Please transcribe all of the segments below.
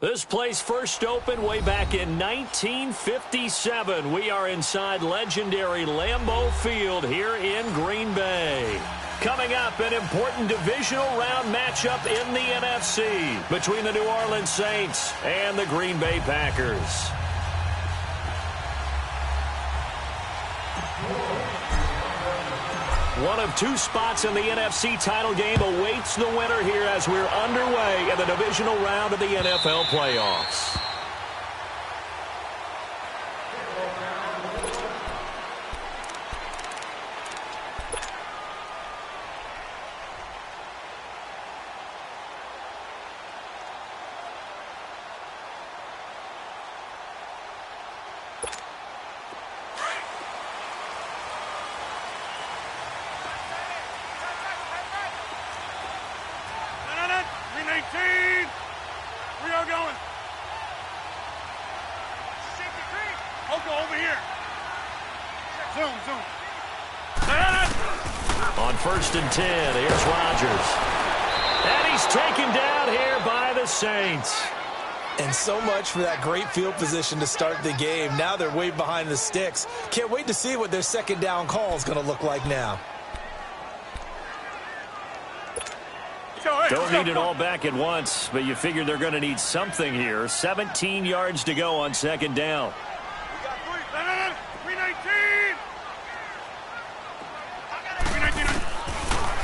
This place first opened way back in 1957. We are inside legendary Lambeau Field here in Green Bay. Coming up, an important divisional round matchup in the NFC between the New Orleans Saints and the Green Bay Packers. One of two spots in the NFC title game awaits the winner here as we're underway in the divisional round of the NFL playoffs. On 1st and 10, here's Rodgers. And he's taken down here by the Saints. And so much for that great field position to start the game. Now they're way behind the sticks. Can't wait to see what their second down call is going to look like now. Don't need it all back at once, but you figure they're going to need something here. 17 yards to go on second down.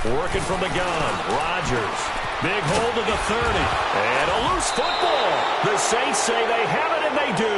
Working from the gun, Rodgers. Big hold of the 30. And a loose football. The Saints say they have it, and they do.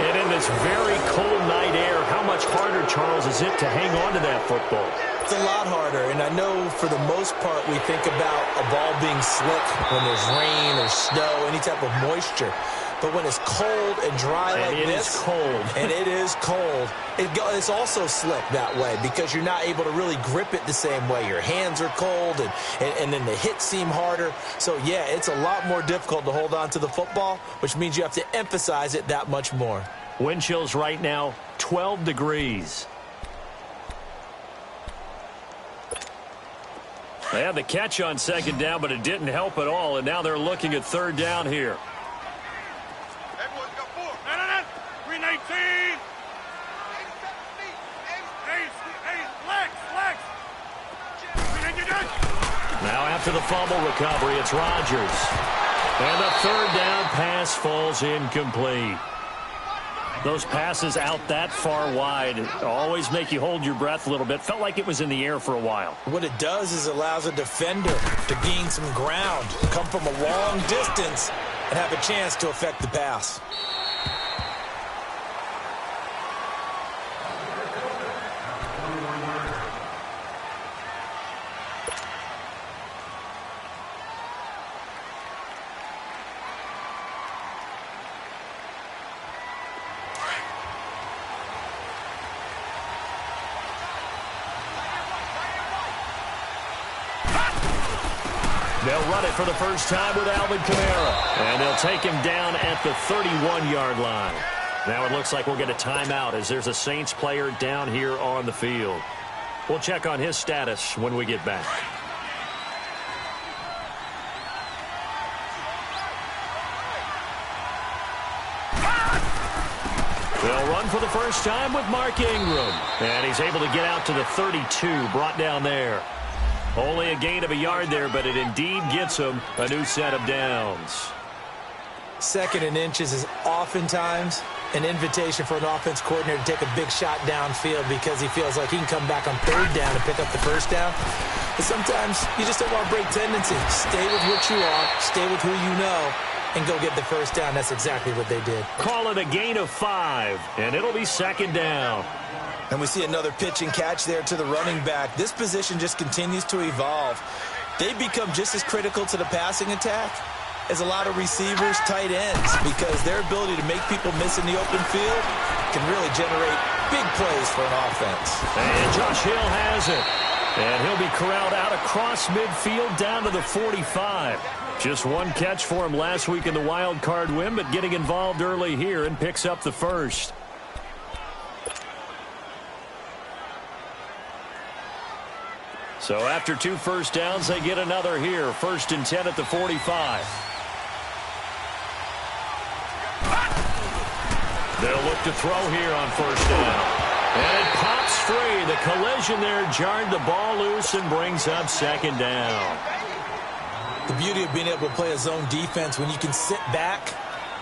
And in this very cold night air, how much harder, Charles, is it to hang on to that football? It's a lot harder, and I know for the most part we think about a ball being slick when there's rain or snow, any type of moisture. But when it's cold and dry like this, it is cold. And it is cold, it's also slick that way because you're not able to really grip it the same way. Your hands are cold, and then the hits seem harder. So, yeah, it's a lot more difficult to hold on to the football, which means you have to emphasize it that much more. Wind chills right now, 12 degrees. They had the catch on second down, but it didn't help at all, and now they're looking at third down here. Now after the fumble recovery, it's Rodgers. And the third down pass falls incomplete. Those passes out that far wide always make you hold your breath a little bit. Felt like it was in the air for a while. What it does is allows a defender to gain some ground, come from a long distance, and have a chance to affect the pass. They'll run it for the first time with Alvin Kamara. And they'll take him down at the 31-yard line. Now it looks like we'll get a timeout as there's a Saints player down here on the field. We'll check on his status when we get back. They'll run for the first time with Mark Ingram. And he's able to get out to the 32, brought down there. Only a gain of a yard there, but it indeed gets him a new set of downs. 2nd and inches is oftentimes an invitation for an offense coordinator to take a big shot downfield because he feels like he can come back on third down and pick up the first down. But sometimes you just don't want to break tendency. Stay with what you are, stay with who you know, and go get the first down. That's exactly what they did. Call it a gain of 5, and it'll be second down. And we see another pitch and catch there to the running back. This position just continues to evolve. They become just as critical to the passing attack as a lot of receivers, tight ends, because their ability to make people miss in the open field can really generate big plays for an offense. And Josh Hill has it. And he'll be corralled out across midfield down to the 45. Just one catch for him last week in the wild card win, but getting involved early here and picks up the first. So after 2 first downs, they get another here. 1st and 10 at the 45. to throw here on first down. And it pops free. The collision there jarred the ball loose and brings up second down. The beauty of being able to play a zone defense when you can sit back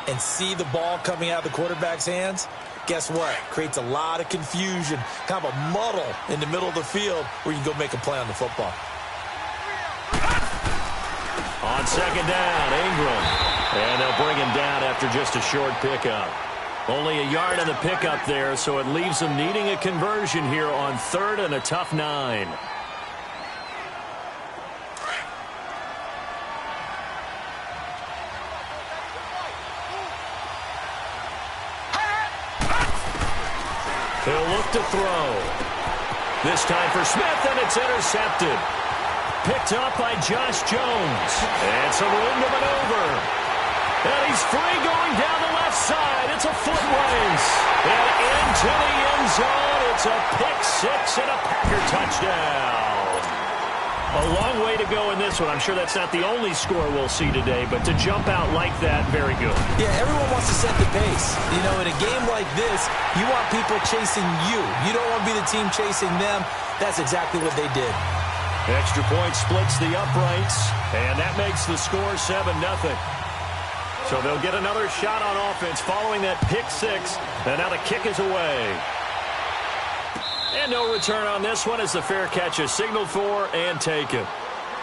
and see the ball coming out of the quarterback's hands, guess what? Creates a lot of confusion, kind of a muddle in the middle of the field where you can go make a play on the football. On second down, Ingram. And they'll bring him down after just a short pickup. Only a yard on the pickup there, so it leaves them needing a conversion here on third and a tough 9. He'll look to throw. This time for Smith, and it's intercepted. Picked up by Josh Jones. And some room to maneuver. And he's free going down the left side. It's a foot race. And into the end zone. It's a pick-6 and a Packer touchdown. A long way to go in this one. I'm sure that's not the only score we'll see today, but to jump out like that, very good. Yeah, everyone wants to set the pace. You know, in a game like this, you want people chasing you. You don't want to be the team chasing them. That's exactly what they did. Extra point splits the uprights, and that makes the score 7-0. So they'll get another shot on offense following that pick-6, and now the kick is away. And no return on this one as the fair catch is signaled for and taken.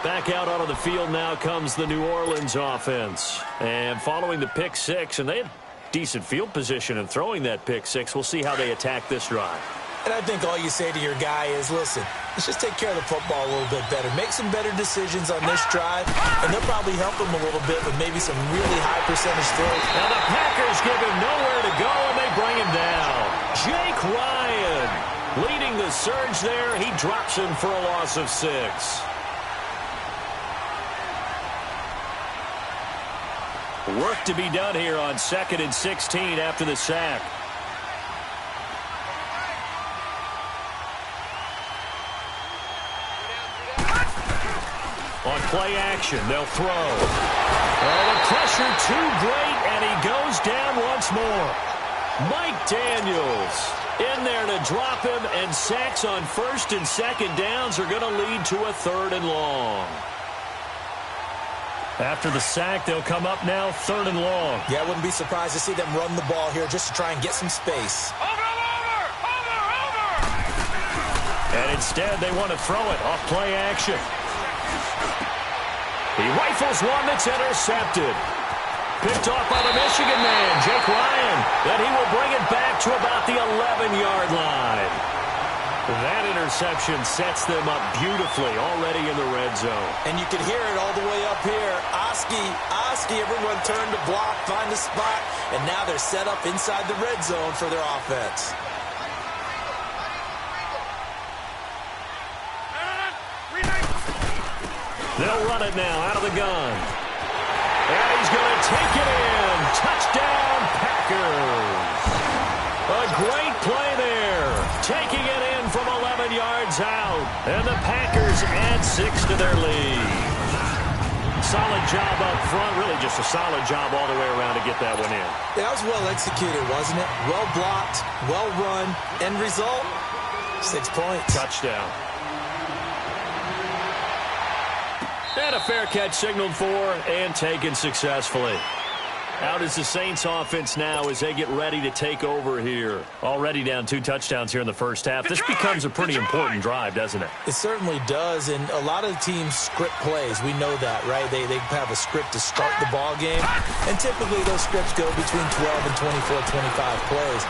Back out onto the field now comes the New Orleans offense. And following the pick-6, and they had decent field position in throwing that pick-6. We'll see how they attack this drive. And I think all you say to your guy is, listen, let's just take care of the football a little bit better. Make some better decisions on this drive, and they'll probably help him a little bit with maybe some really high percentage throws. Now the Packers give him nowhere to go, and they bring him down. Jake Ryan leading the surge there. He drops him for a loss of 6. Work to be done here on 2nd and 16 after the sack. On play action, they'll throw. Oh, the pressure too great, and he goes down once more. Mike Daniels in there to drop him, and sacks on 1st and 2nd downs are going to lead to a 3rd and long. After the sack, they'll come up now 3rd and long. Yeah, I wouldn't be surprised to see them run the ball here just to try and get some space. Over! And instead, they want to throw it off play action. He rifles one that's intercepted. Picked off by the Michigan man, Jake Ryan. And he will bring it back to about the 11-yard line. That interception sets them up beautifully already in the red zone. And you can hear it all the way up here. Oski, everyone turned to block, find a spot, and now they're set up inside the red zone for their offense. They'll run it now out of the gun. And he's going to take it in. Touchdown, Packers. A great play there. Taking it in from 11 yards out. And the Packers add 6 to their lead. Solid job up front. Really just a solid job all the way around to get that one in. That was well executed, wasn't it? Well blocked, well run. End result, 6 points. Touchdown. And a fair catch signaled for and taken successfully. Out is the Saints offense now as they get ready to take over here. Already down 2 touchdowns here in the first half. This becomes a pretty important drive, doesn't it? It certainly does, and a lot of teams script plays. We know that, right? They have a script to start the ball game, and typically those scripts go between 12 and 24, 25 plays.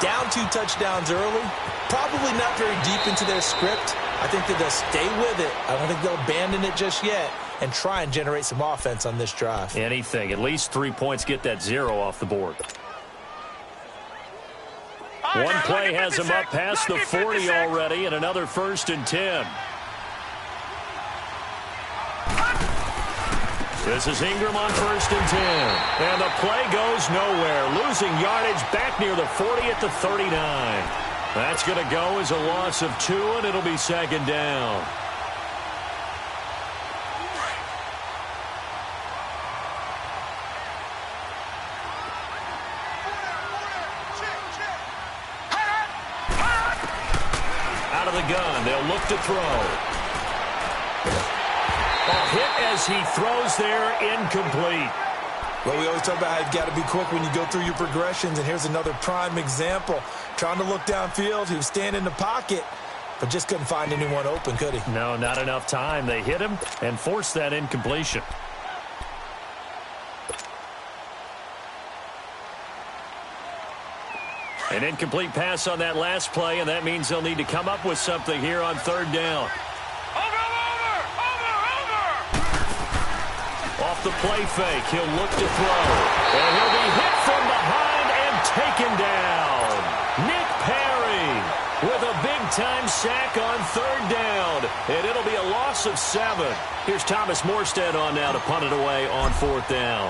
Down 2 touchdowns early, probably not very deep into their script. I think that they'll stay with it. I don't think they'll abandon it just yet and try and generate some offense on this drive. Anything. At least 3 points, get that 0 off the board. One play has him up past the 40 already, and another 1st and 10. This is Ingram on 1st and 10. And the play goes nowhere. Losing yardage back near the 40 at the 39. That's going to go as a loss of 2, and it'll be 2nd down. of the gun. They'll look to throw. A hit as he throws there, incomplete. Well, we always talk about how you've got to be quick when you go through your progressions, and here's another prime example. Trying to look downfield, he was standing in the pocket, but just couldn't find anyone open, could he? No, not enough time. They hit him and forced that incompletion. An incomplete pass on that last play, and that means they'll need to come up with something here on third down. Off the play fake, he'll look to throw. And he'll be hit from behind and taken down. Nick Perry with a big-time sack on third down. And it'll be a loss of 7. Here's Thomas Morstead on now to punt it away on fourth down.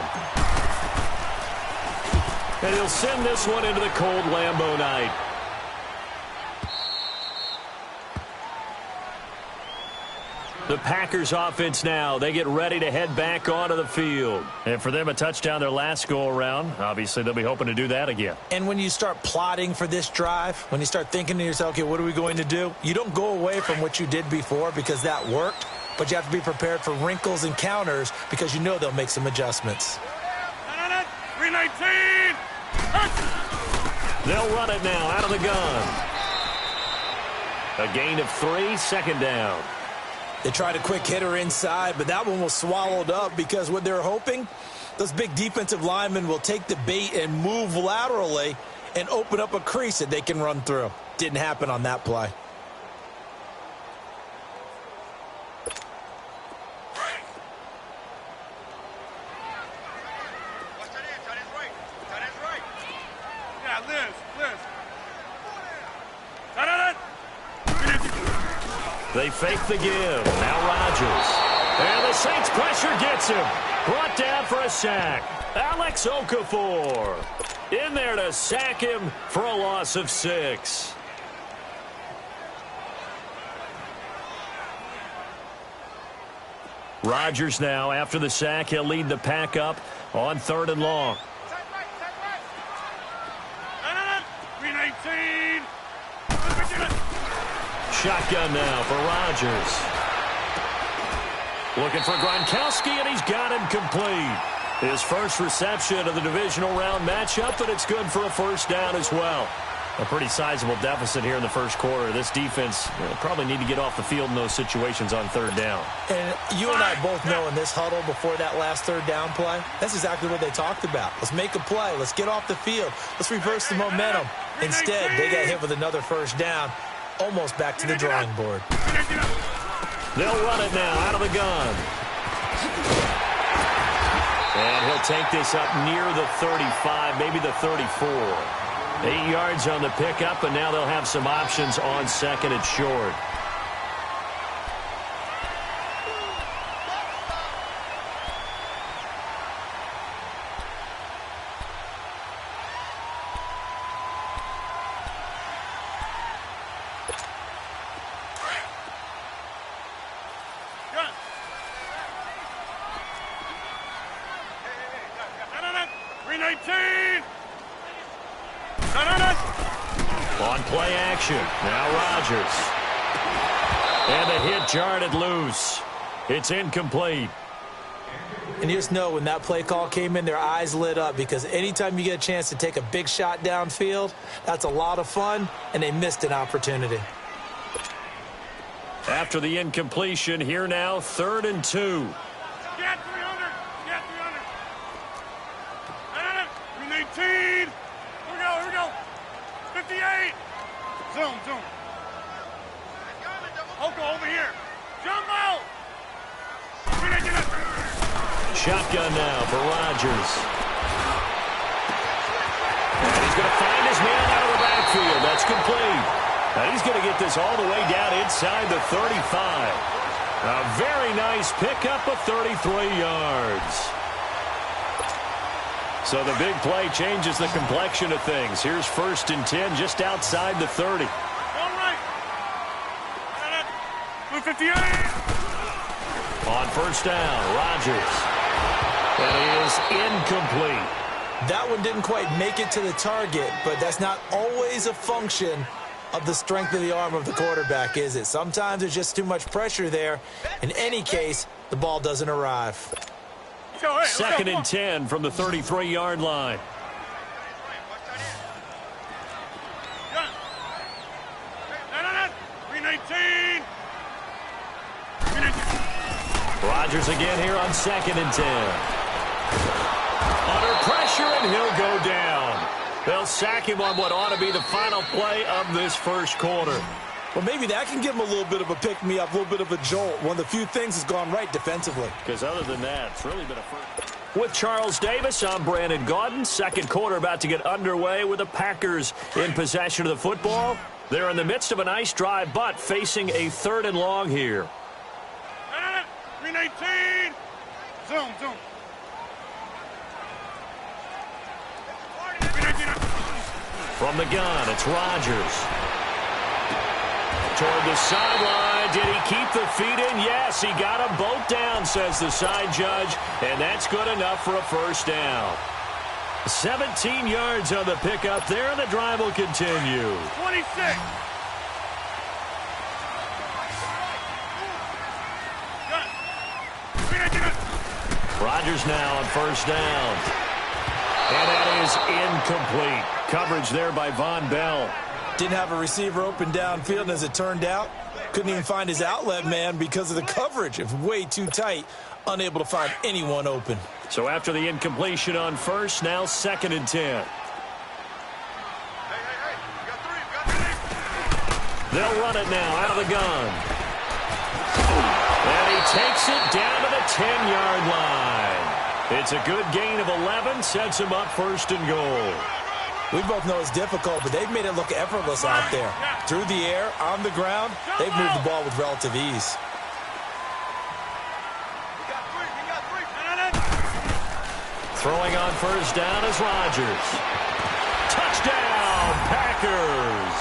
And he'll send this one into the cold Lambeau night. The Packers offense now, they get ready to head back onto the field. And for them, a touchdown their last go-around. Obviously, they'll be hoping to do that again. And when you start plotting for this drive, when you start thinking to yourself, okay, what are we going to do? You don't go away from what you did before because that worked, but you have to be prepared for wrinkles and counters because you know they'll make some adjustments. 319! They'll run it now out of the gun. A gain of 3, second down. They tried a quick hitter inside, but that one was swallowed up because what they're hoping, those big defensive linemen will take the bait and move laterally and open up a crease that they can run through. Didn't happen on that play. They fake the give. Now Rodgers. And the Saints pressure gets him. Brought down for a sack. Alex Okafor in there to sack him for a loss of 6. Rodgers now, after the sack, he'll lead the pack up on third and long. 319! Shotgun now for Rodgers. Looking for Gronkowski, and he's got him complete. His first reception of the divisional round matchup, but it's good for a first down as well. A pretty sizable deficit here in the first quarter. This defense probably need to get off the field in those situations on third down. And you and I both know in this huddle before that last third down play, that's exactly what they talked about. Let's make a play. Let's get off the field. Let's reverse the momentum. Instead, they got hit with another first down. Almost back to the drawing board. They'll run it now out of the gun. And he'll take this up near the 35, maybe the 34. 8 yards on the pickup, and now they'll have some options on second and short. On play action, now Rodgers. And the hit jarred it loose. It's incomplete. And you just know when that play call came in, their eyes lit up because anytime you get a chance to take a big shot downfield, that's a lot of fun, and they missed an opportunity. After the incompletion, here now, 3rd and 2. Get 300! Get 300! 319! Here we go! 58! Zoom! Oko, over here! Jump out! Shotgun now for Rodgers. And he's going to find his man out of the backfield. That's complete. And he's going to get this all the way down inside the 35. A very nice pickup of 33 yards. So the big play changes the complexion of things. Here's 1st and 10 just outside the 30. All right. 58. On first down, Rodgers. And he is incomplete. That one didn't quite make it to the target, but that's not always a function of the strength of the arm of the quarterback, is it? Sometimes there's just too much pressure there. In any case, the ball doesn't arrive. Second and 10 from the 33-yard line. Rodgers again here on second and 10. Under pressure, and he'll go down. They'll sack him on what ought to be the final play of this first quarter. Well, maybe that can give him a little bit of a pick-me-up, a little bit of a jolt. One of the few things has gone right defensively. Because other than that, it's really been a first. With Charles Davis, I'm Brandon Gaudin. Second quarter about to get underway with the Packers in possession of the football. They're in the midst of a nice drive, but facing a third and long here. 319. Zoom. From the gun, it's Rodgers. Toward the sideline. Did he keep the feet in? Yes, he got them both down, says the side judge, and that's good enough for a first down. 17 yards on the pickup there, and the drive will continue. 26. Rodgers now on first down. And that is incomplete. Coverage there by Von Bell. Didn't have a receiver open downfield, and as it turned out, couldn't even find his outlet man because of the coverage. It was way too tight, unable to find anyone open. So after the incompletion on first, now second and 10. They'll run it now out of the gun. And he takes it down to the 10-yard line. It's a good gain of 11, sets him up first and goal. We both know it's difficult, but they've made it look effortless out there. Through the air, on the ground, they've moved the ball with relative ease. Throwing on first down is Rodgers. Touchdown, Packers.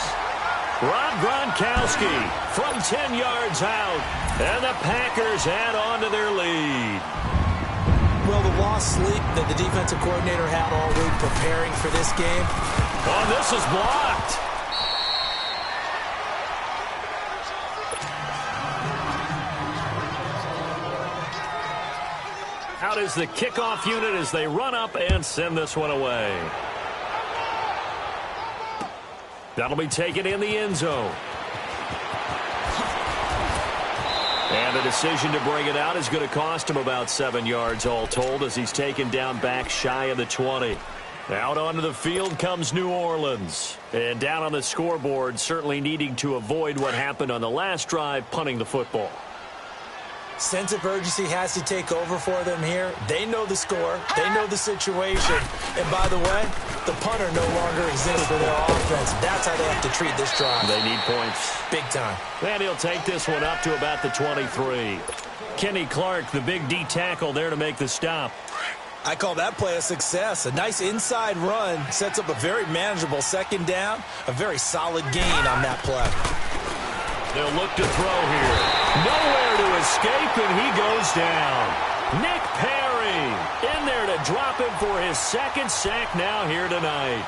Rob Gronkowski from 10 yards out, and the Packers add on to their lead. Well, the lost sleep that the defensive coordinator had all week preparing for this game. Oh, this is blocked. Out is the kickoff unit as they run up and send this one away. That'll be taken in the end zone. And the decision to bring it out is going to cost him about 7 yards all told as he's taken down back shy of the 20. Out onto the field comes New Orleans. And down on the scoreboard, certainly needing to avoid what happened on the last drive, punting the football. Sense of urgency has to take over for them here. They know the score. They know the situation. And by the way, the punter no longer exists for their offense. That's how they have to treat this drive. They need points. Big time. And he'll take this one up to about the 23. Kenny Clark, the big D tackle there to make the stop. I call that play a success. A nice inside run sets up a very manageable second down. A very solid gain on that play. They'll look to throw here. Nowhere to escape, and he goes down. Nick Perry in there to drop him for his second sack now here tonight.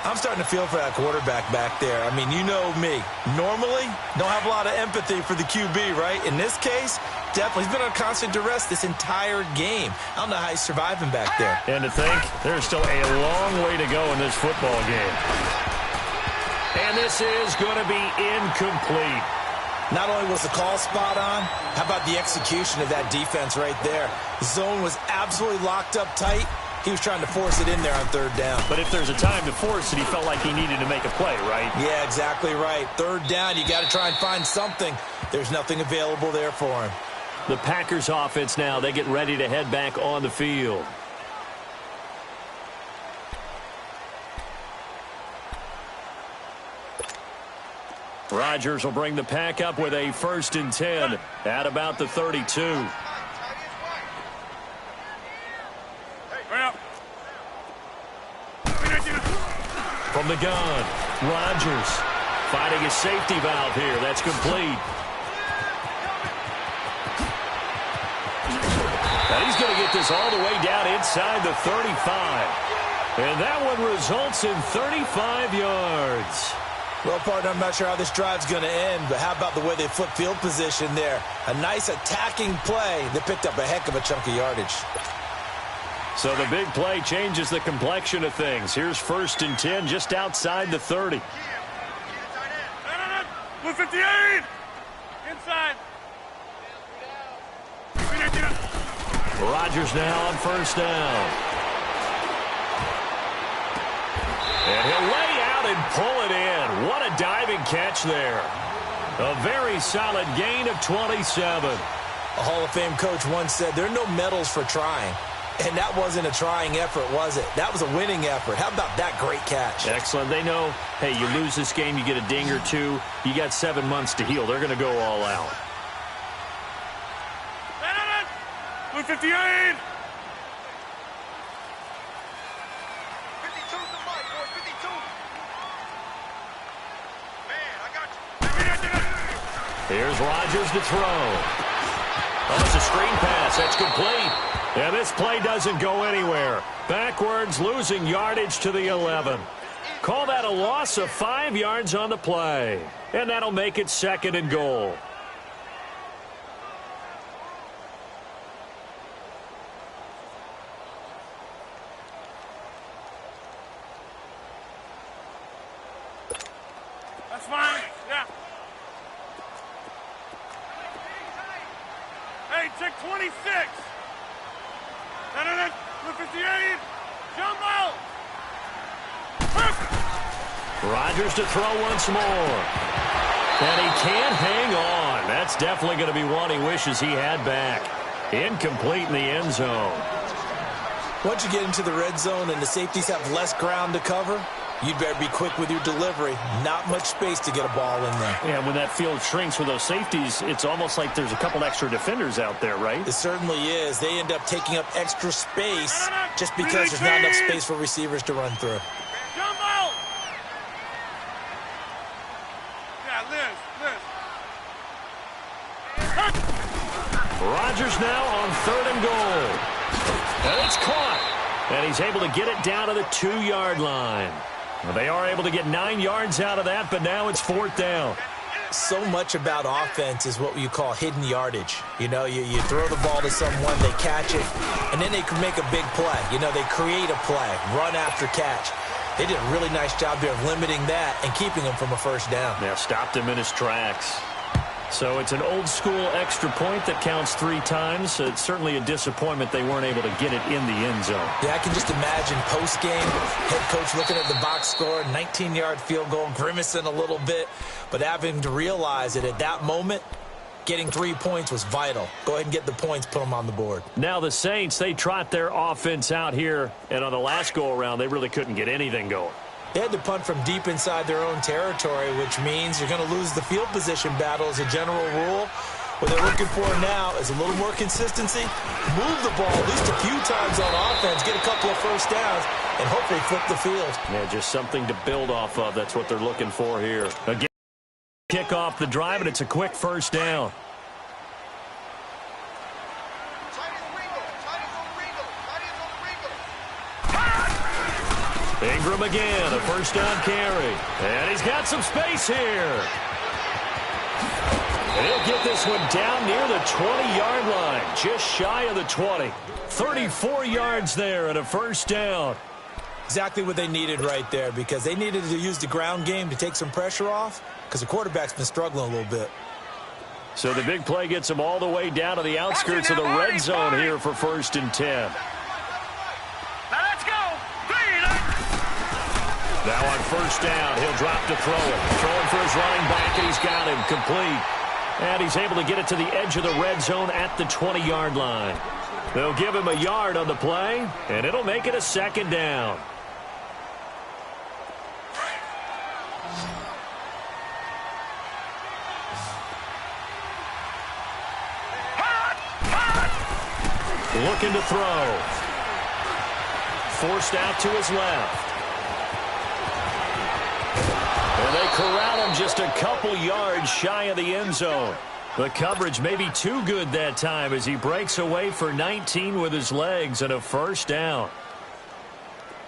I'm starting to feel for that quarterback back there. I mean, you know me. Normally, don't have a lot of empathy for the QB, right? In this case, definitely. He's been on constant duress this entire game. I don't know how he's surviving back there. And to think, there's still a long way to go in this football game. And this is going to be incomplete. Not only was the call spot on, how about the execution of that defense right there? The zone was absolutely locked up tight. He was trying to force it in there on third down. But if there's a time to force it, he felt like he needed to make a play, right? Yeah, exactly right. Third down, you got to try and find something. There's nothing available there for him. The Packers offense now, they get ready to head back on the field. Rodgers will bring the pack up with a 1st and 10 at about the 32. From the gun, Rodgers finding his safety valve here. That's complete. And he's going to get this all the way down inside the 35. And that one results in 35 yards. Well, partner, I'm not sure how this drive's going to end, but how about the way they flip field position there? A nice attacking play that picked up a heck of a chunk of yardage. So the big play changes the complexion of things. Here's 1st and 10 just outside the 30. Blue 58! Inside. Rodgers now on 1st down. And he'll lay out and pull it in. What a diving catch there. A very solid gain of 27. A Hall of Fame coach once said there are no medals for trying. And that wasn't a trying effort, was it? That was a winning effort. How about that great catch? Excellent. They know, hey, you lose this game, you get a ding or two. You got 7 months to heal. They're going to go all out. Blue 58! 52's the mic, boy, 52. Man, I got you. Here's Rodgers to throw. Oh, it's a screen pass. That's complete. And this play doesn't go anywhere. Backwards, losing yardage to the 11. Call that a loss of 5 yards on the play. And that'll make it 2nd and goal. That's fine. Yeah. Hey, check 26. Blue 58. Jumbo. Rodgers to throw once more. And he can't hang on. That's definitely going to be one he wishes he had back. Incomplete in the end zone. Once you get into the red zone and the safeties have less ground to cover, you'd better be quick with your delivery. Not much space to get a ball in there. Yeah, when that field shrinks with those safeties, it's almost like there's a couple extra defenders out there, right? It certainly is. They end up taking up extra space just because there's not enough space for receivers to run through. Jumbo. Yeah, Liz. Rodgers now on 3rd and goal. And it's caught. And he's able to get it down to the 2-yard line. Well, they are able to get 9 yards out of that, but now it's 4th down. So much about offense is what you call hidden yardage. You know, you throw the ball to someone, they catch it, and then they can make a big play. You know, they create a play, run after catch. They did a really nice job there of limiting that and keeping him from a 1st down. Yeah, stopped him in his tracks. So it's an old-school extra point that counts 3 times. It's certainly a disappointment they weren't able to get it in the end zone. Yeah, I can just imagine post-game, head coach looking at the box score, 19-yard field goal, grimacing a little bit, but having to realize that at that moment, getting 3 points was vital. Go ahead and get the points, put them on the board. Now the Saints, they trot their offense out here, and on the last go-around, they really couldn't get anything going. They had to punt from deep inside their own territory, which means you're going to lose the field position battle as a general rule. What they're looking for now is a little more consistency, move the ball at least a few times on offense, get a couple of 1st downs, and hopefully flip the field. Yeah, just something to build off of. That's what they're looking for here. Again, kick off the drive, and it's a quick 1st down. Ingram again, a 1st down carry. And he's got some space here. And he'll get this one down near the 20-yard line, just shy of the 20. 34 yards there and a 1st down. Exactly what they needed right there, because they needed to use the ground game to take some pressure off, because the quarterback's been struggling a little bit. So the big play gets them all the way down to the outskirts of the red zone here for 1st and 10. Now on 1st down, he'll drop to throw it. Throwing for his running back, and he's got him complete. And he's able to get it to the edge of the red zone at the 20-yard line. They'll give him a yard on the play, and it'll make it a 2nd down. Looking to throw. Forced out to his left. And they corral him just a couple yards shy of the end zone. The coverage may be too good that time as he breaks away for 19 with his legs and a 1st down.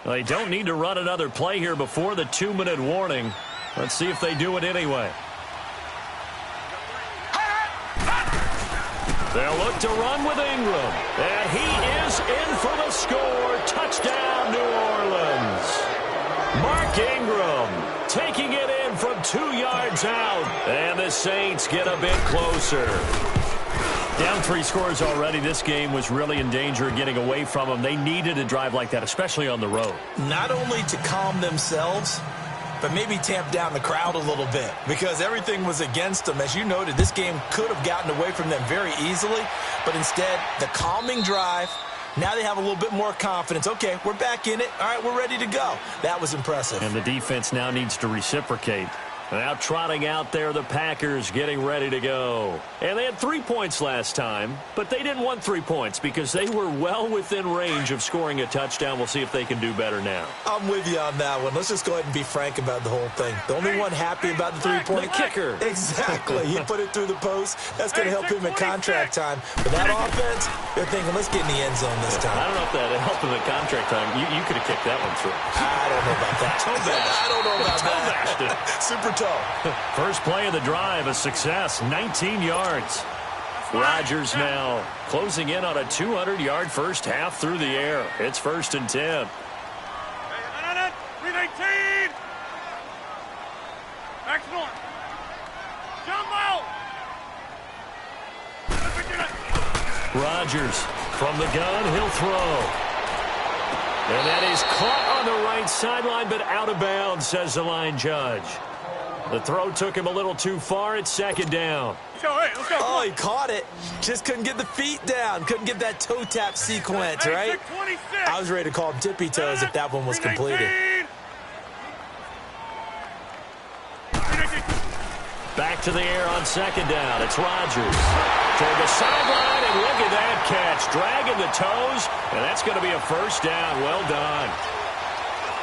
They don't need to run another play here before the 2-minute warning. Let's see if they do it anyway. They'll look to run with Ingram. And he is in for the score. Touchdown, New Orleans. Mark Ingram taking it in from 2 yards out. And the Saints get a bit closer. Down 3 scores already. This game was really in danger of getting away from them. They needed a drive like that, especially on the road. Not only to calm themselves, but maybe tamp down the crowd a little bit because everything was against them. As you noted, this game could have gotten away from them very easily, but instead, the calming drive, now they have a little bit more confidence. Okay, we're back in it. All right, we're ready to go. That was impressive. And the defense now needs to reciprocate. Now trotting out there, the Packers getting ready to go. And they had 3 points last time, but they didn't want 3 points because they were well within range of scoring a touchdown. We'll see if they can do better now. I'm with you on that one. Let's just go ahead and be frank about the whole thing. The only one happy about the 3-point kicker. Exactly. He put it through the post. That's going to help him at contract time. But that offense, they're thinking, let's get in the end zone this time. I don't know if that helped him at contract time. You could have kicked that one through. I don't know about that. I don't know about that. Super toe. First play of the drive, a success, 19 yards. Rodgers now closing in on a 200-yard first half through the air. It's 1st and 10. 319. Excellent. Jump out. Rodgers from the gun, he'll throw. And that is caught on the right sideline, but out of bounds, says the line judge. The throw took him a little too far. It's 2nd down. Let's go. Oh, he caught it. Just couldn't get the feet down. Couldn't get that toe tap sequence, right? I was ready to call him tippy toes if that one was completed. Back to the air on 2nd down. It's Rodgers. Toward the sideline, and look at that catch. Dragging the toes, and that's going to be a 1st down. Well done.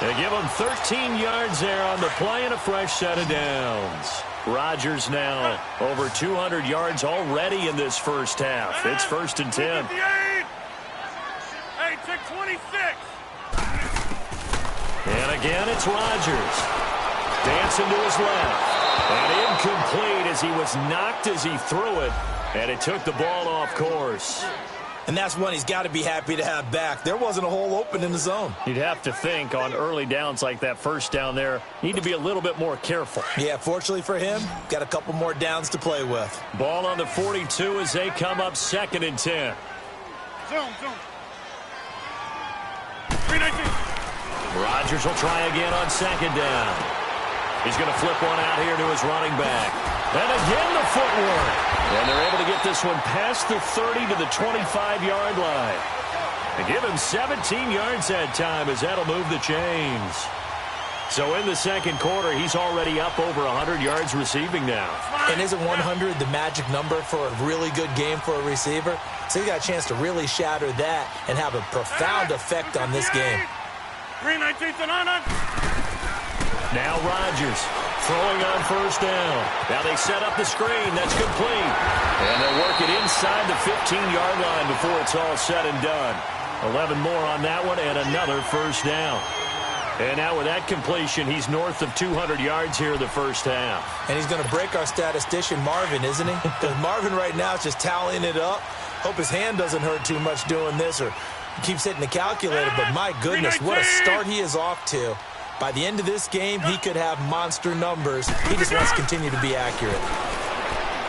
They give him 13 yards there on the play and a fresh set of downs. Rodgers now over 200 yards already in this first half. It's 1st and 10. Hey, check 26. And again, it's Rodgers. Dancing to his left. And incomplete as he was knocked as he threw it. And it took the ball off course. And that's one he's got to be happy to have back. There wasn't a hole open in the zone. You'd have to think on early downs like that 1st down there, need to be a little bit more careful. Yeah, fortunately for him, got a couple more downs to play with. Ball on the 42 as they come up 2nd and 10. Zoom. 319. Rodgers will try again on 2nd down. He's going to flip one out here to his running back. And again the footwork. And they're able to get this one past the 30 to the 25-yard line. They give him 17 yards that time as that'll move the chains. So in the 2nd quarter, he's already up over 100 yards receiving now. And isn't 100 the magic number for a really good game for a receiver? So he got a chance to really shatter that and have a profound effect on this game. 319 to 9. Now Rodgers throwing on 1st down. Now they set up the screen. That's complete. And they'll work it inside the 15-yard line before it's all said and done. 11 more on that one and another 1st down. And now with that completion, he's north of 200 yards here in the first half. And he's going to break our statistician, Marvin, isn't he? Because Marvin right now is just tallying it up. Hope his hand doesn't hurt too much doing this or keeps hitting the calculator. But my goodness, what a start he is off to. By the end of this game, he could have monster numbers. He just wants to continue to be accurate.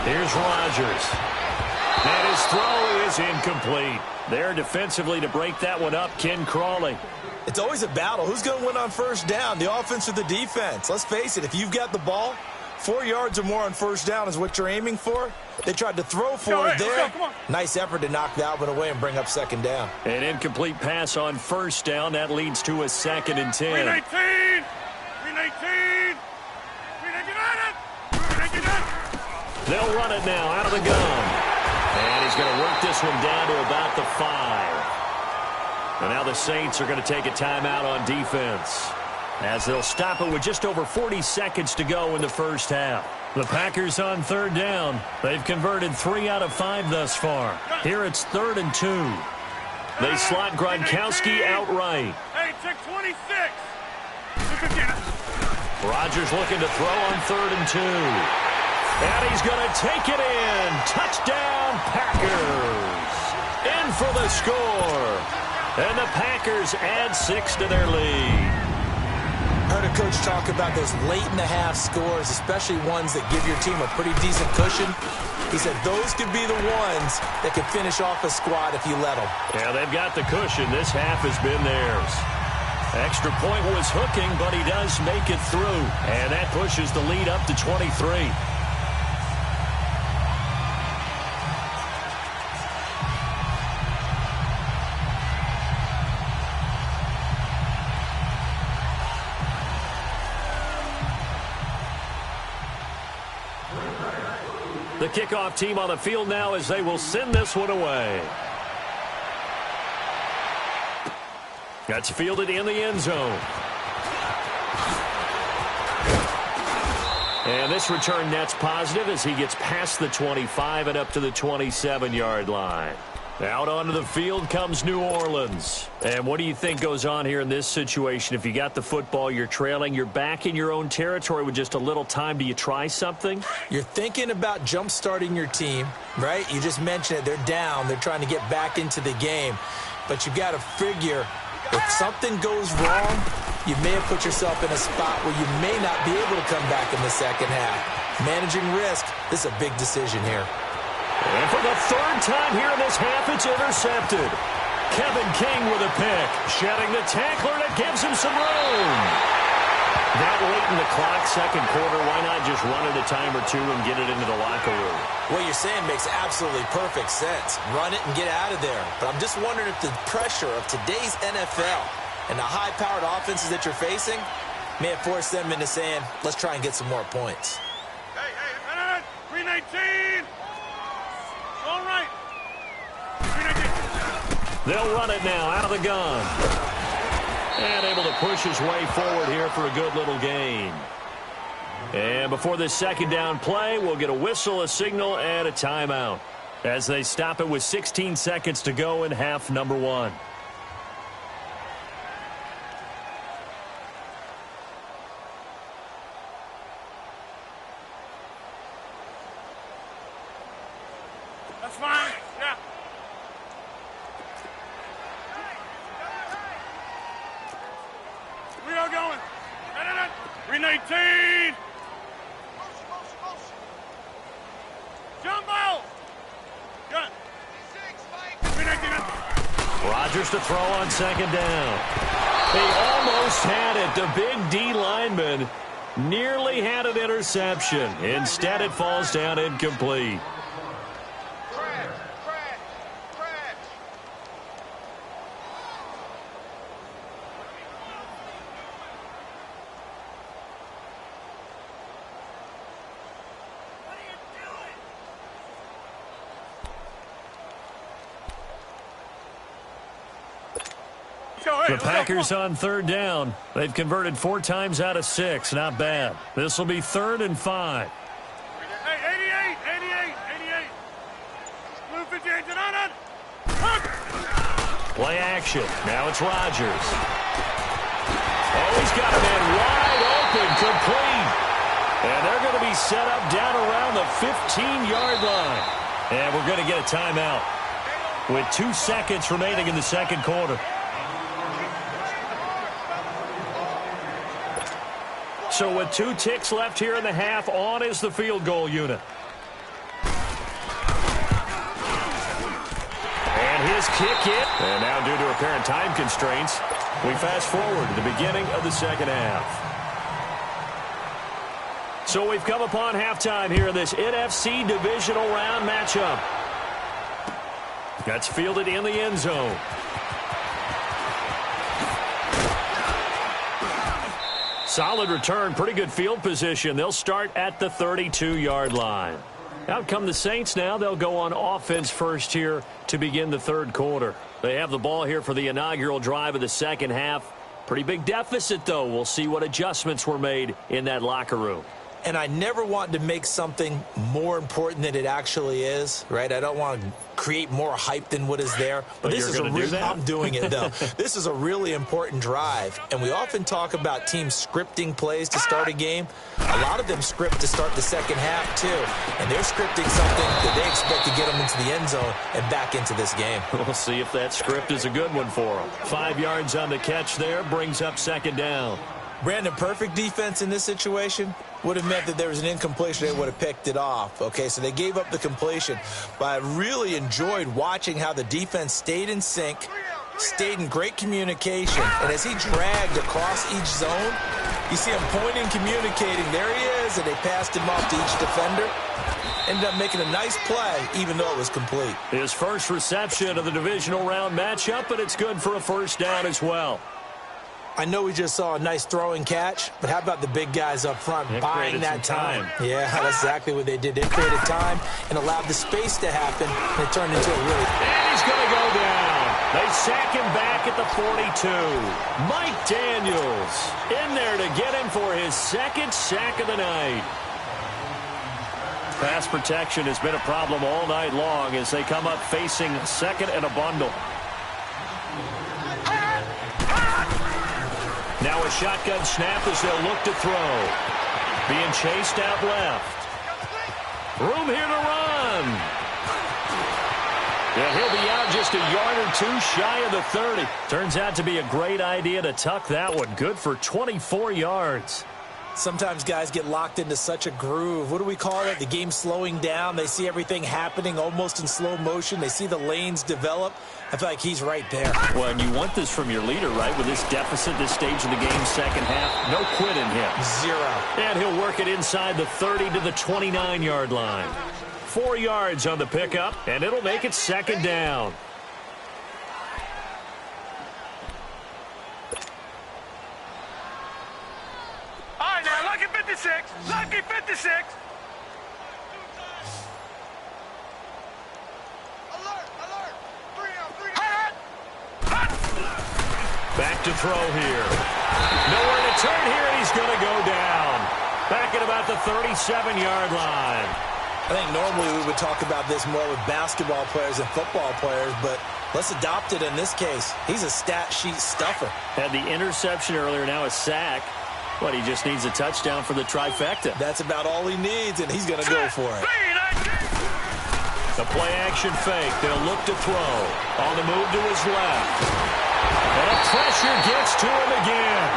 Here's Rodgers. And his throw is incomplete. There defensively to break that one up, Ken Crawley. It's always a battle. Who's going to win on 1st down, the offense or the defense? Let's face it, if you've got the ball, 4 yards or more on 1st down is what you're aiming for. They tried to throw for it there. Nice effort to knock that one away and bring up 2nd down. An incomplete pass on 1st down. That leads to a 2nd and 10. 319. They'll run it now out of the gun. And he's going to work this one down to about the 5. And now the Saints are going to take a timeout on defense as they'll stop it with just over 40 seconds to go in the first half. The Packers on 3rd down. They've converted 3 out of 5 thus far. Here it's 3rd and 2. They slot Gronkowski outright. Hey, check 26. Rodgers looking to throw on 3rd and 2. And he's going to take it in. Touchdown, Packers. In for the score. And the Packers add 6 to their lead. Heard a coach talk about those late-in-the-half scores, especially ones that give your team a pretty decent cushion. He said those could be the ones that could finish off a squad if you let them. Yeah, they've got the cushion. This half has been theirs. Extra point was hooking, but he does make it through. And that pushes the lead up to 23. The kickoff team on the field now as they will send this one away. That's fielded in the end zone. And this return net's positive as he gets past the 25 and up to the 27-yard line. Out onto the field comes New Orleans. And what do you think goes on here in this situation? If you got the football, you're trailing, you're back in your own territory with just a little time. Do you try something? You're thinking about jump-starting your team, right? You just mentioned it. They're down. They're trying to get back into the game. But you've got to figure if something goes wrong, you may have put yourself in a spot where you may not be able to come back in the second half. Managing risk, this is a big decision here. And for the 3rd time here in this half, it's intercepted. Kevin King with a pick. Shedding the tackler, and it gives him some room. That late in the clock, second quarter, why not just run it a time or two and get it into the locker room? What you're saying makes absolutely perfect sense. Run it and get out of there. But I'm just wondering if the pressure of today's NFL and the high-powered offenses that you're facing may have forced them into saying, let's try and get some more points. Hey, 319. All right. 319. They'll run it now out of the gun. And able to push his way forward here for a good little gain. And before this second down play, we'll get a whistle, a signal, and a timeout as they stop it with 16 seconds to go in half number 1. That's fine. Yeah. We are going. 319. Jumbo. Got it. 319. Rodgers to throw on second down. He almost had it. The big D lineman nearly had an interception. Instead, it falls down incomplete. The Packers on 3rd down. They've converted 4 times out of 6. Not bad. This will be 3rd and 5. Hey, 88. Blue 58 to 9. Play action. Now it's Rodgers. Oh, he's got a man wide open, complete. And they're going to be set up down around the 15-yard line. And we're going to get a timeout with 2 seconds remaining in the second quarter. So with 2 ticks left here in the half, on is the field goal unit. And his kick in. And now due to apparent time constraints, we fast forward to the beginning of the second half. So we've come upon halftime here in this NFC divisional round matchup. That's fielded in the end zone. Solid return, pretty good field position. They'll start at the 32-yard line. Out come the Saints now. They'll go on offense first here to begin the third quarter. They have the ball here for the inaugural drive of the second half. Pretty big deficit, though. We'll see what adjustments were made in that locker room. And I never want to make something more important than it actually is, right? I don't want to create more hype than what is there. But this is I'm doing it, though. This is a really important drive. And we often talk about teams scripting plays to start a game. A lot of them script to start the second half, too. And they're scripting something that they expect to get them into the end zone and back into this game. We'll see if that script is a good one for them. 5 yards on the catch there, brings up second down. Brandon, perfect defense in this situation would have meant that there was an incompletion. They would have picked it off. Okay, so they gave up the completion. But I really enjoyed watching how the defense stayed in sync, stayed in great communication. And as he dragged across each zone, you see him pointing, communicating. There he is, and they passed him off to each defender. Ended up making a nice play, even though it was complete. His first reception of the divisional round matchup, and it's good for a first down as well. I know we just saw a nice throwing catch, but how about the big guys up front buying that time? Yeah, that's exactly what they did. They created time and allowed the space to happen, and it turned into a really... And he's going to go down. They sack him back at the 42. Mike Daniels in there to get him for his second sack of the night. Pass protection has been a problem all night long as they come up facing second and a bundle. Now a shotgun snap as they'll look to throw. Being chased out left. Room here to run. Yeah, he'll be out just a yard or two shy of the 30. Turns out to be a great idea to tuck that one. Good for 24 yards. Sometimes guys get locked into such a groove. What do we call it? The game slowing down. They see everything happening almost in slow motion. They see the lanes develop. I feel like he's right there. Well, and you want this from your leader, right? With this deficit, this stage of the game, second half, no quit in him. Zero. And he'll work it inside the 30 to the 29-yard line. 4 yards on the pickup, and it'll make it second down. All right, now, lucky 56. Lucky 56. Back to throw here. Nowhere to turn here, and he's going to go down. Back at about the 37-yard line. I think normally we would talk about this more with basketball players and football players, but let's adopt it in this case. He's a stat sheet stuffer. Had the interception earlier, now a sack. But he just needs a touchdown for the trifecta. That's about all he needs, and he's going to go for it. The play-action fake. They'll look to throw. On the move to his left. And the pressure gets to him again.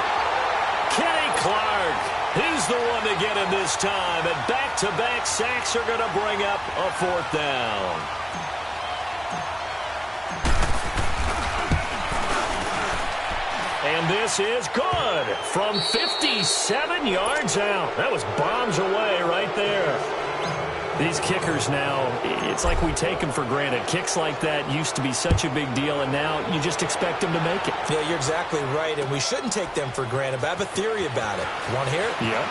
Kenny Clark. He's the one to get him this time. And back-to-back sacks are going to bring up a fourth down. And this is good from 57 yards out. That was bombs away right there. These kickers now, it's like we take them for granted. Kicks like that used to be such a big deal, and now you just expect them to make it. Yeah, you're exactly right, and we shouldn't take them for granted, but I have a theory about it. You want to hear it? Yeah.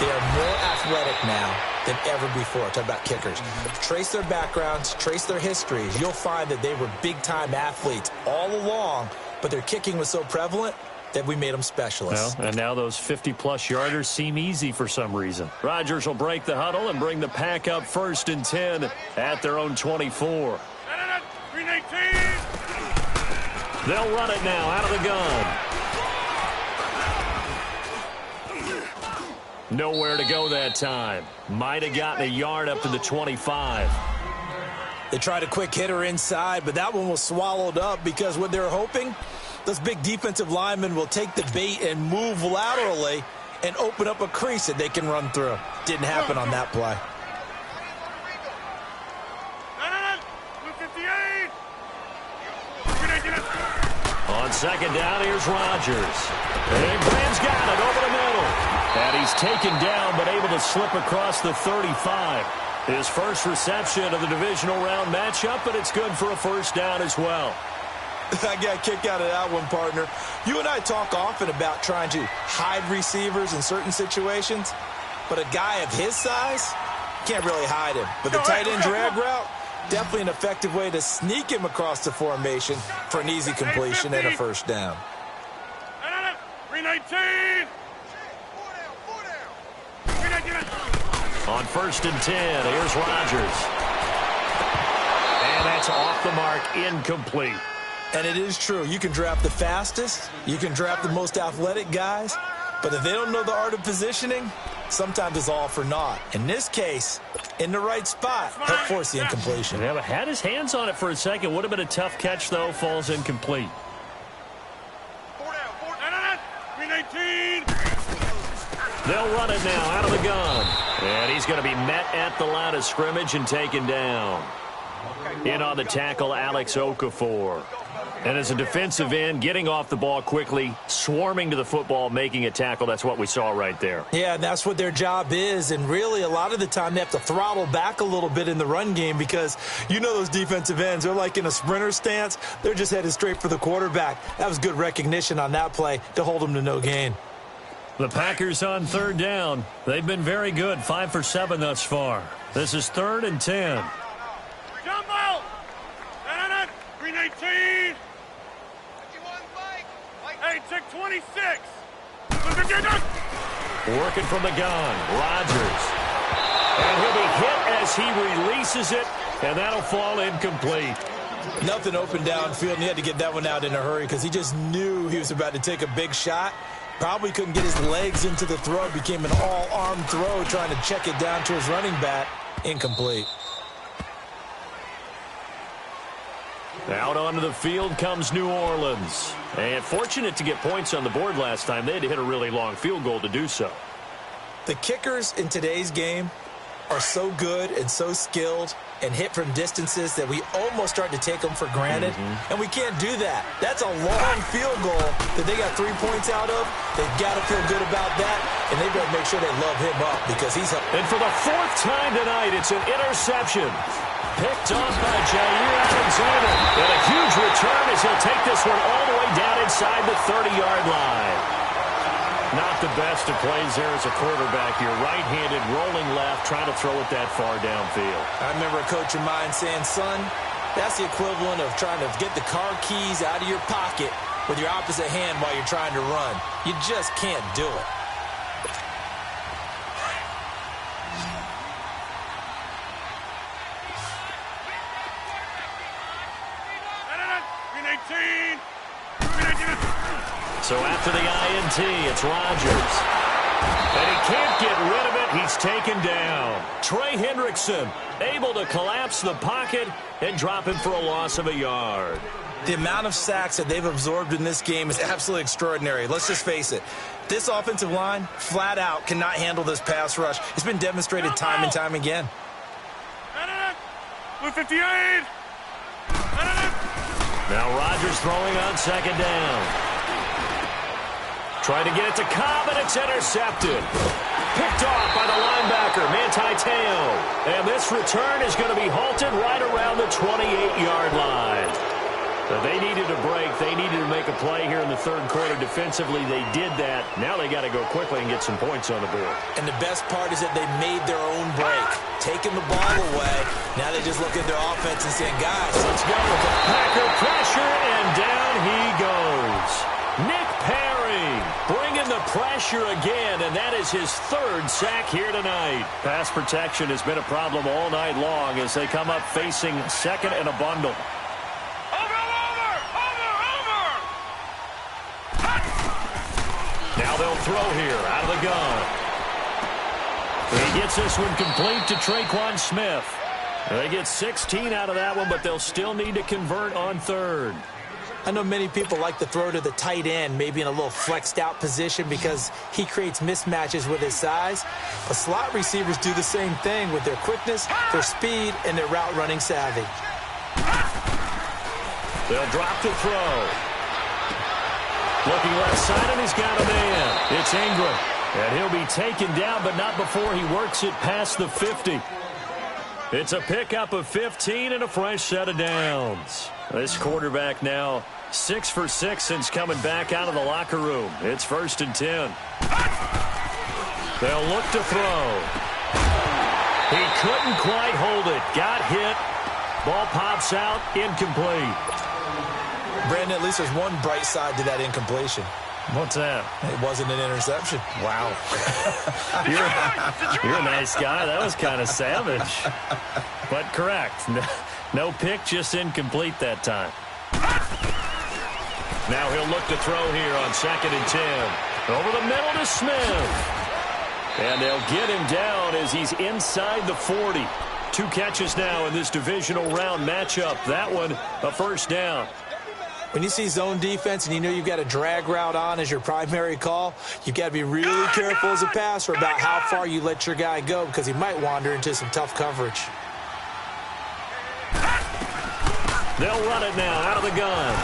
They are more athletic now than ever before. Talk about kickers. Trace their backgrounds, trace their histories. You'll find that they were big-time athletes all along, but their kicking was so prevalent that we made them specialists. Well, and now those 50-plus yarders seem easy for some reason. Rodgers will break the huddle and bring the pack up 1st and 10 at their own 24. They'll run it now out of the gun. Nowhere to go that time. Might have gotten a yard up to the 25. They tried a quick hitter inside, but that one was swallowed up because what they're hoping, those big defensive linemen will take the bait and move laterally and open up a crease that they can run through. Didn't happen on that play. On second down, here's Rodgers. And Graham's got it over the middle. And he's taken down but able to slip across the 35. His first reception of the divisional round matchup, but it's good for a first down as well. I got a kick out of that one, partner. You and I talk often about trying to hide receivers in certain situations, but a guy of his size can't really hide him. But the tight end drag route, definitely an effective way to sneak him across the formation for an easy completion and a first down. 319. On 1st and 10, here's Rodgers. And that's off the mark, incomplete. And it is true. You can draft the fastest. You can draft the most athletic guys. But if they don't know the art of positioning, sometimes it's all for naught. In this case, in the right spot, help force the incompletion. Yeah, but had his hands on it for a second. Would have been a tough catch, though. Falls incomplete. 319. They'll run it now out of the gun. And he's going to be met at the line of scrimmage and taken down. In on the tackle, Alex Okafor. And as a defensive end, getting off the ball quickly, swarming to the football, making a tackle, that's what we saw right there. Yeah, and that's what their job is. And really, a lot of the time, they have to throttle back a little bit in the run game because you know those defensive ends, they're like in a sprinter stance. They're just headed straight for the quarterback. That was good recognition on that play to hold them to no gain. The Packers on 3rd down. They've been very good, 5 for 7 thus far. This is 3rd and 10. Jumbo. 319. Hey, check 26. Working from the gun, Rodgers. And he'll be hit as he releases it, and that'll fall incomplete. Nothing open downfield, and he had to get that one out in a hurry because he just knew he was about to take a big shot. Probably couldn't get his legs into the throw. It became an all-arm throw trying to check it down to his running back. Incomplete. Out onto the field comes New Orleans. And fortunate to get points on the board last time. They had to hit a really long field goal to do so. The kickers in today's game are so good and so skilled and hit from distances that we almost start to take them for granted. And we can't do that. That's a long field goal that they got 3 points out of. They've got to feel good about that, and they better make sure they love him up because he's up. And for the 4th time tonight, it's an interception. Picked off by Jair Alexander. And a huge return as he'll take this one all the way down inside the 30-yard line. Not the best of plays there as a quarterback. You're right-handed, rolling left, trying to throw it that far downfield. I remember a coach of mine saying, son, that's the equivalent of trying to get the car keys out of your pocket with your opposite hand while you're trying to run. You just can't do it. So after the INT, it's Rodgers. And he can't get rid of it. He's taken down. Trey Hendrickson able to collapse the pocket and drop him for a loss of a yard. The amount of sacks that they've absorbed in this game is absolutely extraordinary. Let's just face it. This offensive line, flat out, cannot handle this pass rush. It's been demonstrated time and time again. Blue 58. Now Rodgers throwing on 2nd down. Trying to get it to Cobb, and it's intercepted. Picked off by the linebacker, Manti Te'o. And this return is going to be halted right around the 28-yard line. Now they needed a break. They needed to make a play here in the 3rd quarter. Defensively, they did that. Now they got to go quickly and get some points on the board. And the best part is that they made their own break. Taking the ball away. Now they just look at their offense and saying, guys, let's go. Packer pressure, and down he goes. Nick Perry bringing the pressure again, and that is his 3rd sack here tonight. Pass protection has been a problem all night long as they come up facing 2nd and a bundle. Now they'll throw here out of the gun. He gets this one complete to Traquan Smith. They get 16 out of that one, but they'll still need to convert on 3rd. I know many people like to throw to the tight end, maybe in a little flexed out position because he creates mismatches with his size. But slot receivers do the same thing with their quickness, their speed, and their route running savvy. They'll drop to throw. Looking left side, and he's got a man. It's Ingram. And he'll be taken down, but not before he works it past the 50. It's a pickup of 15 and a fresh set of downs. This quarterback now 6 for 6 since coming back out of the locker room. It's 1st and 10. They'll look to throw. He couldn't quite hold it. Got hit. Ball pops out. Incomplete. Brandon, at least there's one bright side to that incompletion. What's that? It wasn't an interception. Wow. You're a nice guy. That was kind of savage. But correct. No pick, just incomplete that time. Now he'll look to throw here on 2nd and 10. Over the middle to Smith. And they'll get him down as he's inside the 40. 2 catches now in this divisional round matchup. That one, a first down. When you see zone defense and you know you've got a drag route on as your primary call, you've got to be really careful as a passer about how far you let your guy go because he might wander into some tough coverage. They'll run it now out of the gun.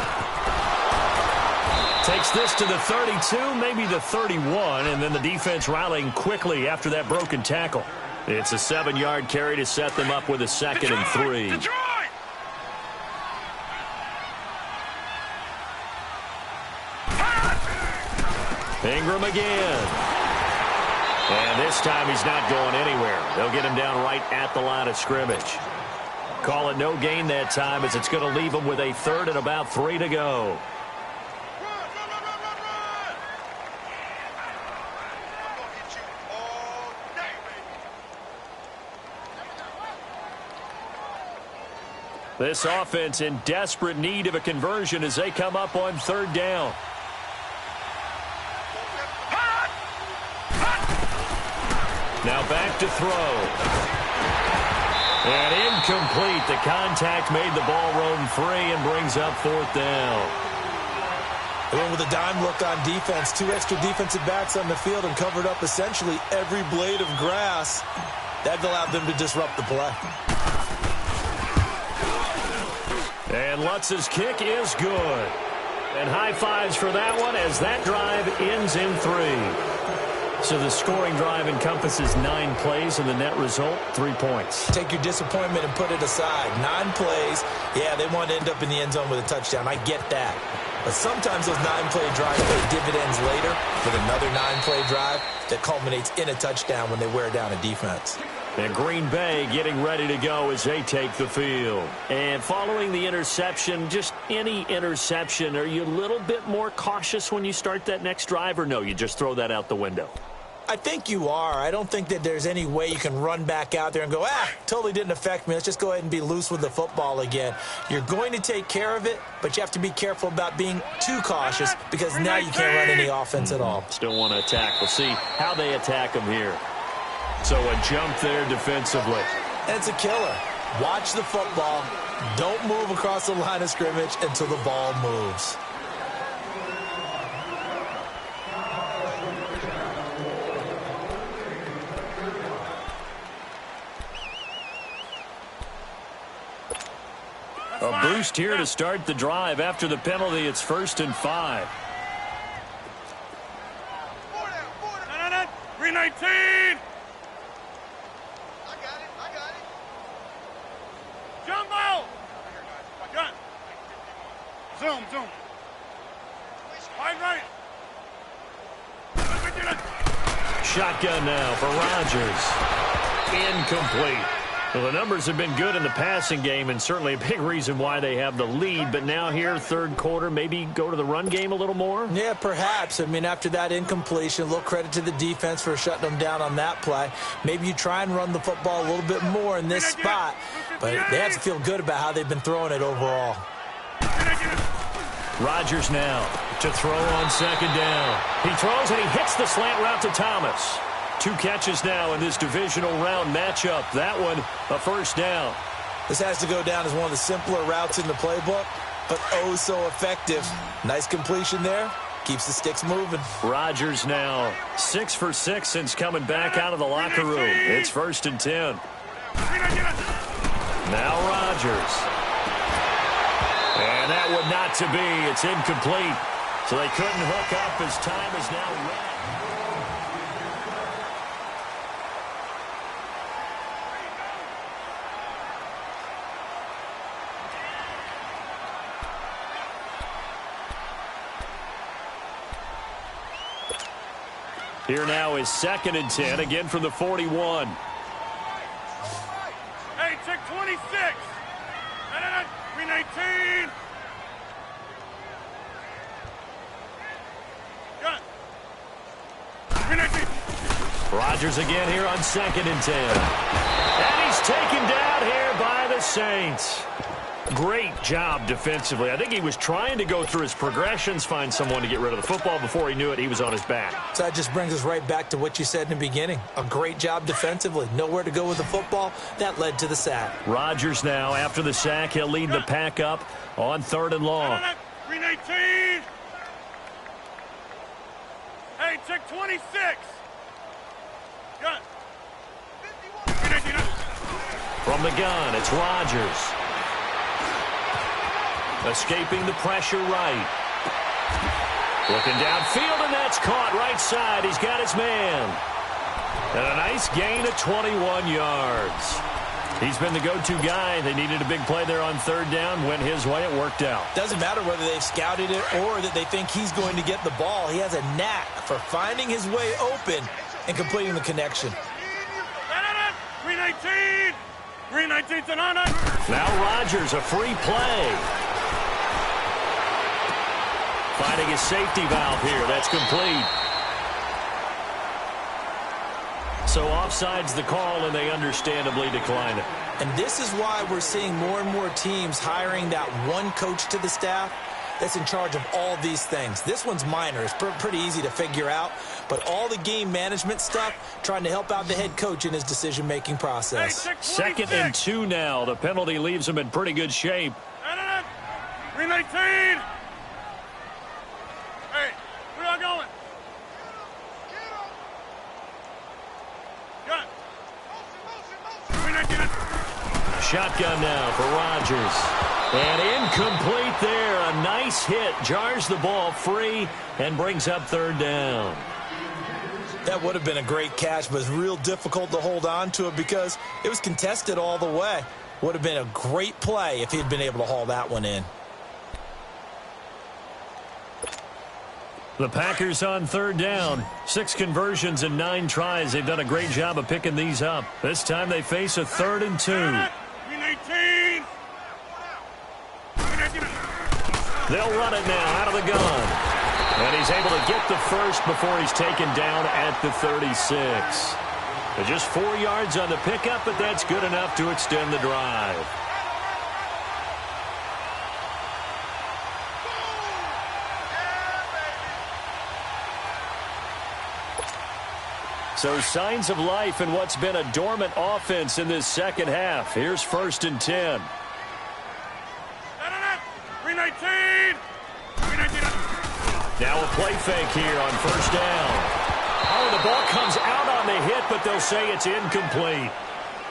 Takes this to the 32, maybe the 31, and then the defense rallying quickly after that broken tackle. It's a 7-yard carry to set them up with a 2nd and 3. Detroit! Ingram again. And this time he's not going anywhere. They'll get him down right at the line of scrimmage. Call it no gain that time as it's going to leave him with a 3rd and about 3 to go. This offense in desperate need of a conversion as they come up on 3rd down. Now back to throw. And incomplete. The contact made the ball roam free and brings up 4th down. They went with a dime look on defense. 2 extra defensive backs on the field and covered up essentially every blade of grass. That allowed them to disrupt the play. And Lutz's kick is good. And high fives for that one as that drive ends in 3. So the scoring drive encompasses 9 plays, and the net result, 3 points. Take your disappointment and put it aside. 9 plays, yeah, they want to end up in the end zone with a touchdown. I get that. But sometimes those 9-play drives pay dividends later with another 9-play drive that culminates in a touchdown when they wear down a defense. And Green Bay getting ready to go as they take the field. And following the interception, just any interception, are you a little bit more cautious when you start that next drive, or no, you just throw that out the window? I think you are. I don't think that there's any way you can run back out there and go, totally didn't affect me. Let's just go ahead and be loose with the football again. You're going to take care of it, but you have to be careful about being too cautious because now you can't run any offense at all. Still want to attack. We'll see how they attack them here. So a jump there defensively. And it's a killer. Watch the football. Don't move across the line of scrimmage until the ball moves. A boost here to start the drive. After the penalty, it's 1st and 5. 319! I got it. Jumbo! Gun. Zoom. Wide right. Shotgun now for Rodgers. Incomplete. Well, the numbers have been good in the passing game and certainly a big reason why they have the lead. But now here, 3rd quarter, maybe go to the run game a little more? Yeah, perhaps. I mean, after that incompletion, a little credit to the defense for shutting them down on that play. Maybe you try and run the football a little bit more in this spot. But they have to feel good about how they've been throwing it overall. Rodgers now to throw on 2nd down. He throws and he hits the slant route to Thomas. 2 catches now in this divisional round matchup. That one, a first down. This has to go down as one of the simpler routes in the playbook, but oh so effective. Nice completion there. Keeps the sticks moving. Rodgers now 6 for 6 since coming back out of the locker room. It's 1st and 10. Now Rodgers. And that one not to be. It's incomplete. So they couldn't hook up as time is now run. Here now is 2nd and 10, again from the 41. Hey, check 26. 319. Rodgers again here on 2nd and 10. And he's taken down here by the Saints. Great job defensively. I think he was trying to go through his progressions, find someone to get rid of the football. Before he knew it, he was on his back. So that just brings us right back to what you said in the beginning. A great job defensively. Nowhere to go with the football. That led to the sack. Rodgers now, after the sack, he'll lead the pack up on 3rd and long. 319. Hey, check 26. Gun. 319. From the gun, it's Rodgers. Escaping the pressure right. Looking downfield, and that's caught right side. He's got his man. And a nice gain of 21 yards. He's been the go-to guy. They needed a big play there on 3rd down. Went his way. It worked out. Doesn't matter whether they've scouted it or that they think he's going to get the ball. He has a knack for finding his way open and completing the connection. 319. 319 to 9. Now Rodgers, a free play. Finding his safety valve here. That's complete. So offside's the call, and they understandably decline it. And this is why we're seeing more and more teams hiring that one coach to the staff that's in charge of all these things. This one's minor. It's pretty easy to figure out. But all the game management stuff, trying to help out the head coach in his decision-making process. Hey, 2nd and 2 now. The penalty leaves him in pretty good shape. 319. Hey, where y'all going? Gun. 319. Shotgun now for Rodgers. And incomplete there. A nice hit. Jars the ball free and brings up 3rd down. That would have been a great catch, but it's real difficult to hold on to it because it was contested all the way. Would have been a great play if he had been able to haul that one in. The Packers on 3rd down. 6 conversions and 9 tries. They've done a great job of picking these up. This time they face a 3rd and 2. 319. They'll run it now out of the gun. And he's able to get the first before he's taken down at the 36. But just 4 yards on the pickup, but that's good enough to extend the drive. So signs of life in what's been a dormant offense in this 2nd half. Here's 1st and 10. 319. 319. Now a play fake here on 1st down. Oh, the ball comes out on the hit, but they'll say it's incomplete.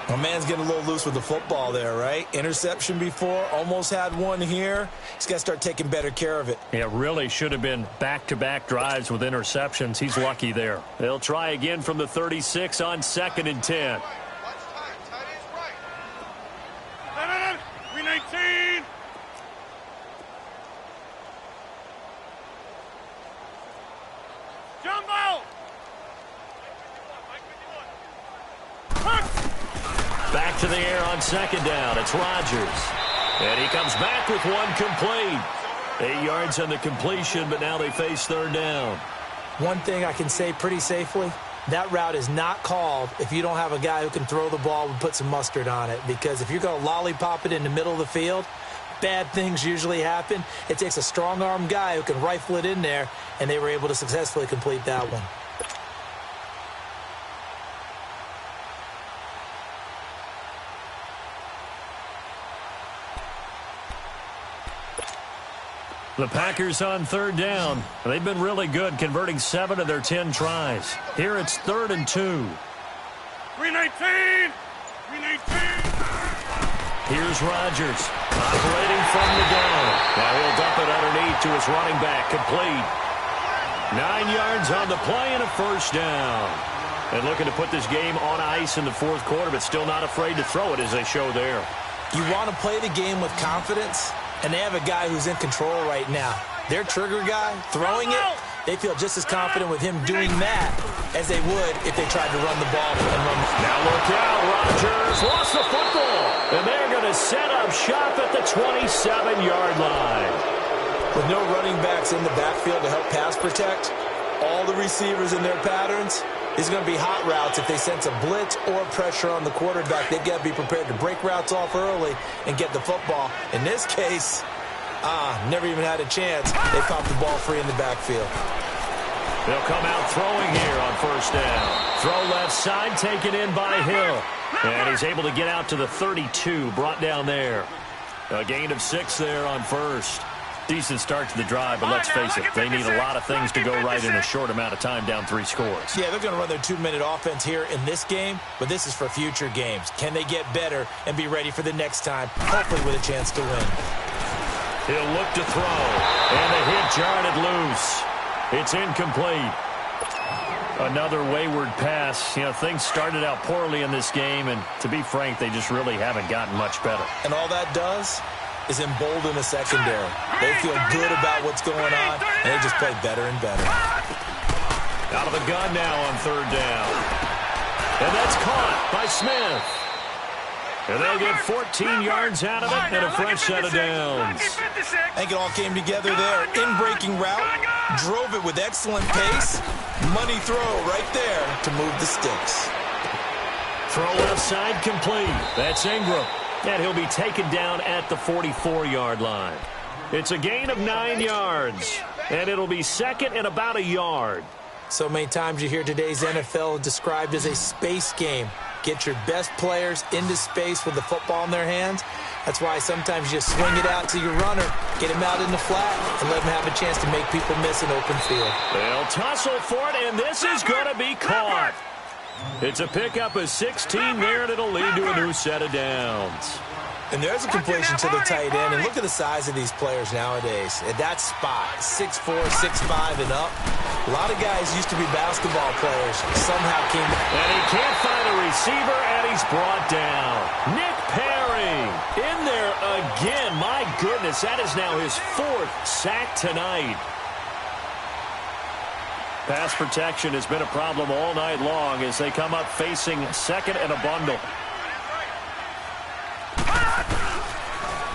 My man's getting a little loose with the football there, right? Interception before, almost had one here. He's got to start taking better care of it. It really should have been back-to-back drives with interceptions. He's lucky there. They'll try again from the 36 on 2nd and 10. 319. Jumbo. Back to the air on 2nd down. It's Rodgers. And he comes back with one complete. 8 yards on the completion, but now they face 3rd down. One thing I can say pretty safely, that route is not called if you don't have a guy who can throw the ball and put some mustard on it. Because if you're going to lollipop it in the middle of the field, bad things usually happen. It takes a strong-arm guy who can rifle it in there, and they were able to successfully complete that one. The Packers on 3rd down. They've been really good, converting 7 of their 10 tries. Here it's 3rd and 2. 319. 319. Here's Rodgers, operating from the gun. Now he'll dump it underneath to his running back, complete. 9 yards on the play and a 1st down. And looking to put this game on ice in the 4th quarter, but still not afraid to throw it as they show there. You want to play the game with confidence, and they have a guy who's in control right now. Their trigger guy, throwing it, they feel just as confident with him doing that as they would if they tried to run the ball and run the Now look out, Rodgers lost the football, and they're going to set up shop at the 27-yard line. With no running backs in the backfield to help pass protect, all the receivers in their patterns, These are going to be hot routes. If they sense a blitz or pressure on the quarterback, they've got to be prepared to break routes off early and get the football. In this case, never even had a chance. They popped the ball free in the backfield. They'll come out throwing here on first down. Throw left side, taken in by Hill. And he's able to get out to the 32, brought down there. A gain of 6 there on first. Decent start to the drive, but let's face it, they need a lot of things to go right in a short amount of time, down 3 scores. Yeah, they're going to run their 2-minute offense here in this game, but this is for future games. Can they get better and be ready for the next time, hopefully with a chance to win? He'll look to throw, and the hit jarred it loose. It's incomplete. Another wayward pass. You know, things started out poorly in this game, and to be frank, they just really haven't gotten much better. And all that does is embolden the secondary. They feel good about what's going on, and they just play better and better. Out of the gun now on third down. And that's caught by Smith. And they'll get 14 yards out of it and a fresh set of downs. I think it all came together there. In-breaking route, drove it with excellent pace. Money throw right there to move the sticks. Throw left side complete. That's Ingram. And he'll be taken down at the 44-yard line. It's a gain of 9 yards. And it'll be second and about a yard. So many times you hear today's NFL described as a space game. Get your best players into space with the football in their hands. That's why sometimes you swing it out to your runner, get him out in the flat, and let him have a chance to make people miss an open field. They'll tussle for it, and this is going to be caught. It's a pickup of 16 there, and it'll lead to a new set of downs. And there's a completion to the tight end. And look at the size of these players nowadays. At that spot, 6'4", 6'5", and up. A lot of guys used to be basketball players. Somehow came... And he can't find a receiver, and he's brought down. Nick Perry in there again. My goodness, that is now his 4th sack tonight. Pass protection has been a problem all night long as they come up facing second and a bundle.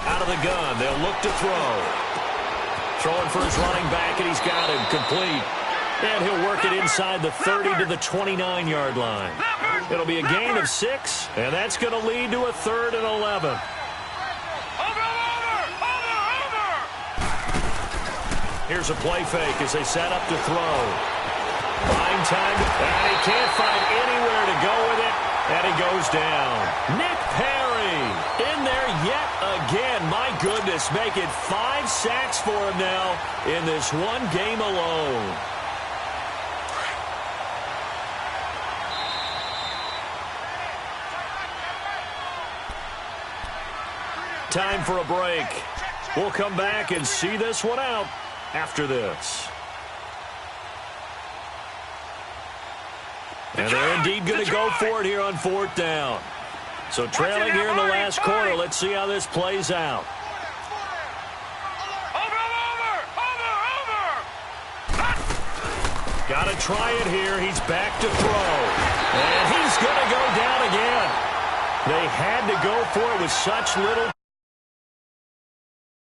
Out of the gun, they'll look to throw. Throwing for his running back, and he's got him complete. And he'll work it inside the 30 to the 29-yard line. It'll be a gain of 6, and that's going to lead to a 3rd and 11. Here's a play fake as they set up to throw. Line time, and he can't find anywhere to go with it, and he goes down. Nick Perry in there yet again. My goodness, make it 5 sacks for him now in this one game alone. Time for a break. We'll come back and see this one out after this. And they're indeed going to go for it here on 4th down. So trailing here in the last quarter, let's see how this plays out. Got to try it here. He's back to throw. And he's going to go down again. They had to go for it with such little